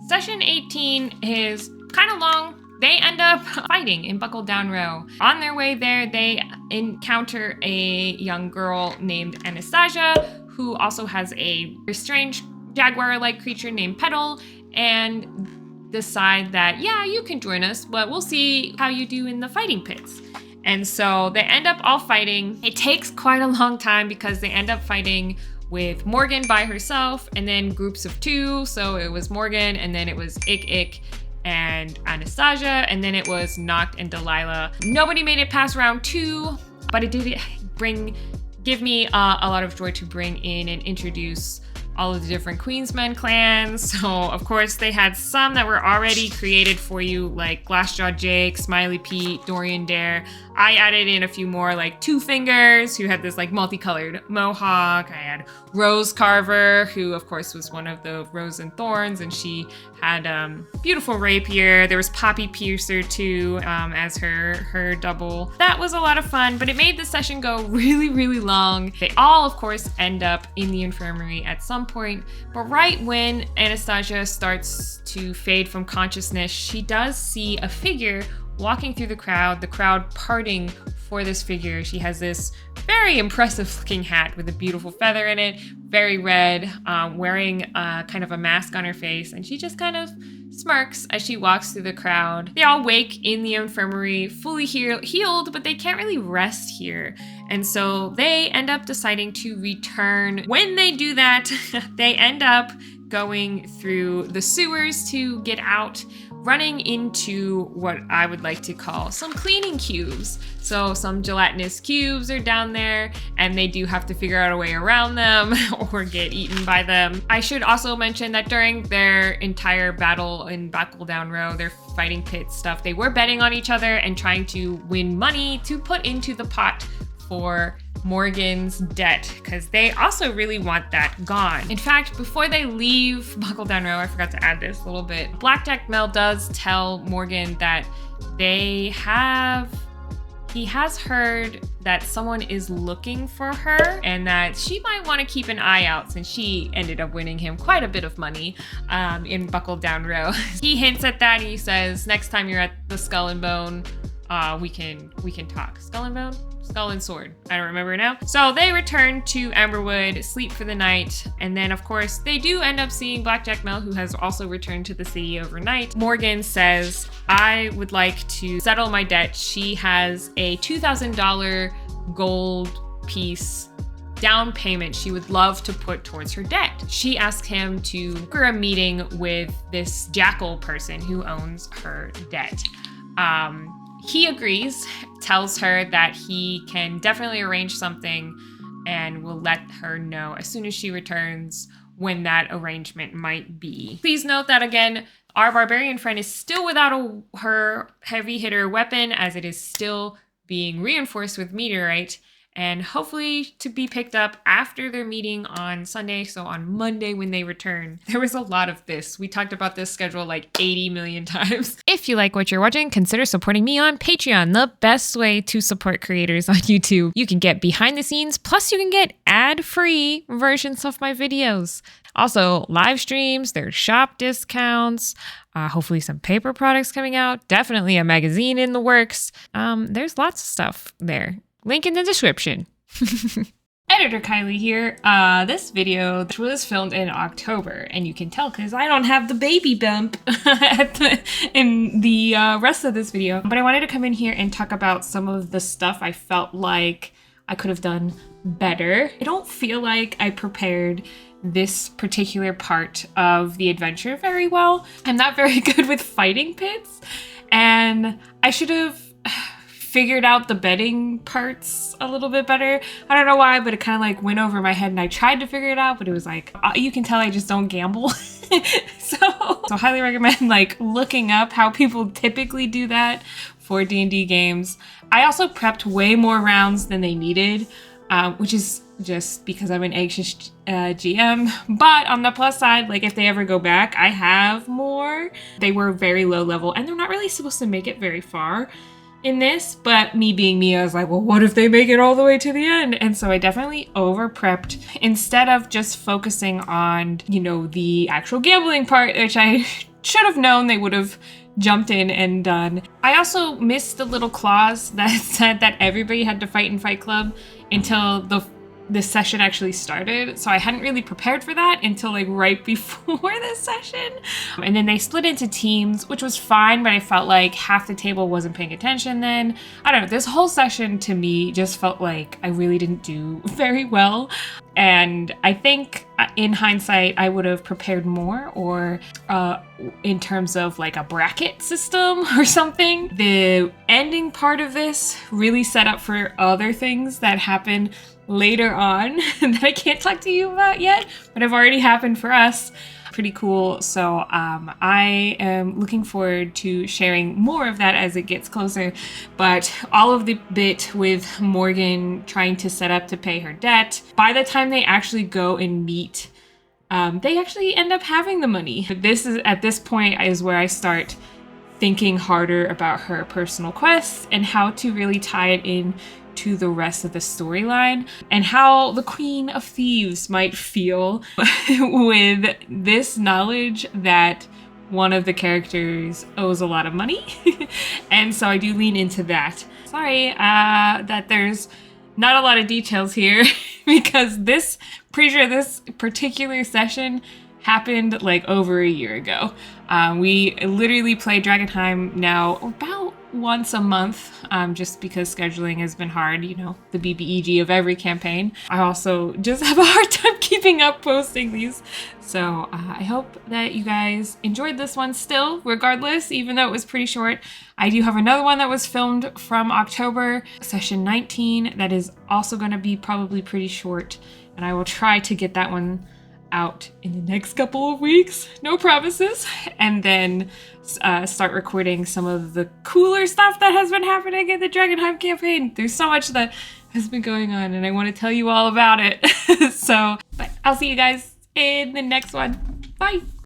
Session 18 is kind of long. They end up fighting in Buckle Down Row. On their way there, they encounter a young girl named Anastasia, who also has a strange jaguar-like creature named Petal, and decide that, yeah, you can join us, but we'll see how you do in the fighting pits. And so they end up all fighting. It takes quite a long time because they end up fighting with Morgan by herself and then groups of two. So it was Morgan, and then it was Ik and Anastasia, and then it was Noct and Delilah. Nobody made it past round 2, but it did give me a lot of joy to bring in and introduce all of the different Queensmen clans. So of course they had some that were already created for you, like Glassjaw Jake, Smiley Pete, Dorian Dare. I added in a few more, like Two Fingers, who had this like multicolored mohawk. I had Rose Carver, who of course was one of the Rose and Thorns, and she had beautiful rapier. There was Poppy Piercer too, as her double. That was a lot of fun, but it made the session go really, really long. They all, of course, end up in the infirmary at some point, but right when Anastasia starts to fade from consciousness, she does see a figure walking through the crowd parting for this figure. She has this very impressive looking hat with a beautiful feather in it, very red, wearing kind of a mask on her face, and she just kind of smirks as she walks through the crowd. They all wake in the infirmary fully healed, but they can't really rest here. And so they end up deciding to return. When they do that, they end up going through the sewers to get out, running into what I would like to call some cleaning cubes. So some gelatinous cubes are down there, and they do have to figure out a way around them or get eaten by them. I should also mention that during their entire battle in Buckle Down Row, their fighting pit stuff, they were betting on each other and trying to win money to put into the pot for Morgan's debt, because they also really want that gone. In fact, before they leave Buckle Down Row, I forgot to add this a little bit. Blackjack Mel does tell Morgan that he has heard that someone is looking for her and that she might want to keep an eye out, since she ended up winning him quite a bit of money in Buckle Down Row. He hints at that. He says, next time you're at the Skull and Bone, we can talk. Skull and Bone? Skull and Sword. I don't remember now. So they return to Amberwood, sleep for the night, and then of course they do end up seeing Blackjack Mel, who has also returned to the city overnight. Morgan says, I would like to settle my debt. She has a $2,000 gold piece down payment she would love to put towards her debt. She asks him to book her a meeting with this jackal person who owns her debt. He agrees, tells her that he can definitely arrange something and will let her know as soon as she returns when that arrangement might be. Please note that, again, our barbarian friend is still without her heavy hitter weapon, as it is still being reinforced with meteorite, and hopefully to be picked up after their meeting on Sunday, so on Monday when they return. There was a lot of this. We talked about this schedule like 80 million times. If you like what you're watching, consider supporting me on Patreon, the best way to support creators on YouTube. You can get behind the scenes, plus you can get ad-free versions of my videos. Also, live streams, there's shop discounts, hopefully some paper products coming out, definitely a magazine in the works. There's lots of stuff there. Link in the description. Editor KYLIE here. This video was filmed in October, and you can tell because I don't have the baby bump in the rest of this video. But I wanted to come in here and talk about some of the stuff I felt like I could have done better. I don't feel like I prepared this particular part of the adventure very well. I'm not very good with fighting pits, and I should have figured out the betting parts a little bit better. I don't know why, but it kind of like went over my head, and I tried to figure it out, but it was like, you can tell I just don't gamble. So highly recommend like looking up how people typically do that for D&D games. I also prepped way more rounds than they needed, which is just because I'm an anxious GM. But on the plus side, like if they ever go back, I have more. They were very low level, and they're not really supposed to make it very far in this, but me being me, I was like, well, what if they make it all the way to the end? And so I definitely over prepped instead of just focusing on, you know, the actual gambling part, which I should have known, they would have jumped in and done. I also missed the little clause that said that everybody had to fight in Fight Club until the session actually started. So I hadn't really prepared for that until like right before this session. And then they split into teams, which was fine, but I felt like half the table wasn't paying attention then. I don't know, this whole session to me just felt like I really didn't do very well. And I think in hindsight, I would have prepared more, or in terms of like a bracket system or something. The ending part of this really set up for other things that happen later on that I can't talk to you about yet, but have already happened for us. Pretty cool. So I am looking forward to sharing more of that as it gets closer. But all of the bit with Morgan trying to set up to pay her debt, by the time they actually go and meet, they actually end up having the money. This is, at this point, is where I start thinking harder about her personal quests and how to really tie it in to the rest of the storyline, and how the Queen of Thieves might feel with this knowledge that one of the characters owes a lot of money. And so I do lean into that. Sorry that there's not a lot of details here because pretty sure this particular session happened like over a year ago. We literally play Drakkenheim now about once a month, just because scheduling has been hard, you know, the BBEG of every campaign. I also just have a hard time keeping up posting these. So I hope that you guys enjoyed this one still, regardless, even though it was pretty short. I do have another one that was filmed from October, session 19, that is also going to be probably pretty short, and I will try to get that one out in the next couple of weeks, no promises, and then start recording some of the cooler stuff that has been happening in the Drakkenheim campaign. There's so much that has been going on and I want to tell you all about it. So, but I'll see you guys in the next one. Bye!